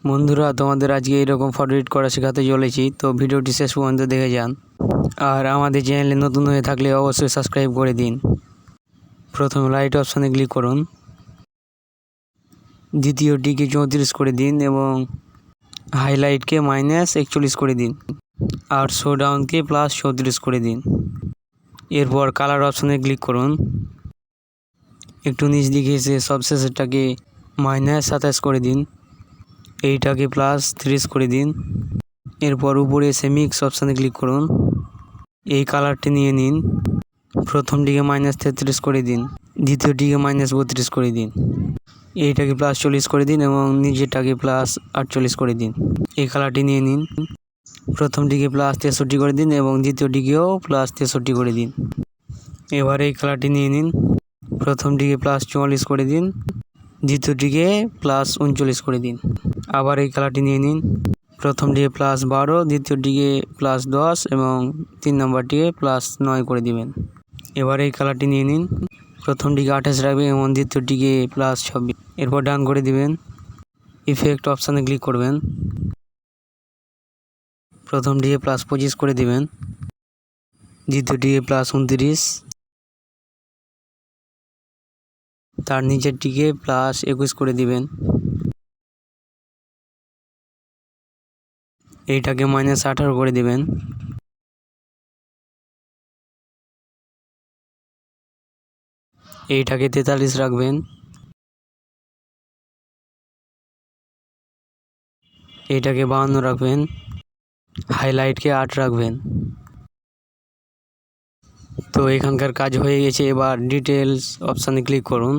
বন্ধুরা, তোমাদের আজকে এরকম ফটো এডিট করা শেখাতে চলেছি, তো ভিডিওটি শেষ পর্যন্ত দেখে যান। আর আমাদের চ্যানেলে নতুন হয়ে থাকলে অবশ্যই সাবস্ক্রাইব করে দিন। প্রথমে লাইট অপশানে ক্লিক করুন, দ্বিতীয়টিকে 34 করে দিন এবং হাইলাইটকে -41 করে দিন আর শো ডাউনকে +34 করে দিন। এরপর কালার অপশানে ক্লিক করুন, একটু নিচ দিকে এসে সবশেষেরটাকে -27 করে দিন, এইটাকে +30 করে দিন। এরপর উপরে এসে মিক্স অপশানে ক্লিক করুন, এই কালারটি নিয়ে নিন, প্রথমটিকে -33 করে দিন, দ্বিতীয়টিকে -32 করে দিন, এইটাকে +40 করে দিন এবং নিচেরটাকে +48 করে দিন। এই কালারটি নিয়ে নিন, প্রথমটিকে +63 করে দিন এবং দ্বিতীয়টিকেও +63 করে দিন। এবার এই কালারটি নিয়ে নিন, প্রথমটিকে +44 করে দিন, দ্বিতীয়টিকে +39 করে দিন। আবার এই কালারটি নিয়ে নিন, প্রথমটিকে +12, দ্বিতীয়টিকে +10 এবং 3 নম্বরটিকে +9 করে দিবেন। এবার এই কালারটি নিয়ে নিন, প্রথমটিকে 28 রাখবেন এবং দ্বিতীয়টিকে +26। এরপর ডান করে দিবেন, ইফেক্ট অপশানে ক্লিক করবেন, প্রথমটিকে +25 করে দিবেন, দ্বিতীয়টিকে +29, তার নিচেরটিকে +21 করে দিবেন, এইটাকে -18 করে দিবেন। এইটাকে 43 রাখবেন, এইটাকে 52 রাখবেন, হাইলাইটকে 8 রাখবেন। তো এখানকার কাজ হয়ে গেছে। এবার ডিটেলস অপশানে ক্লিক করুন,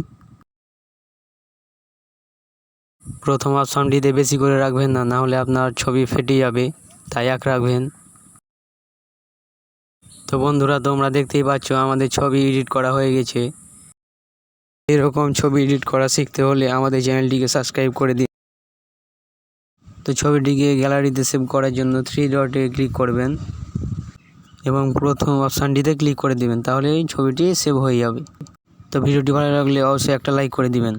প্রথম অপশানটিতে বেশি করে রাখবেন না, নাহলে আপনার ছবি ফেটে যাবে, তাই 1 রাখবেন। তো বন্ধুরা, তোমরা দেখতেই পাচ্ছ আমাদের ছবি এডিট করা হয়ে গেছে। এরকম ছবি এডিট করা শিখতে হলে আমাদের চ্যানেলটিকে সাবস্ক্রাইব করে দিন। তো ছবিটিকে গ্যালারিতে সেভ করার জন্য 3 ডটে ক্লিক করবেন এবং প্রথম অপশানটিতে ক্লিক করে দিবেন, তাহলে এই ছবিটি সেভ হয়ে যাবে। তো ভিডিওটি ভালো লাগলে অবশ্যই একটা লাইক করে দিবেন।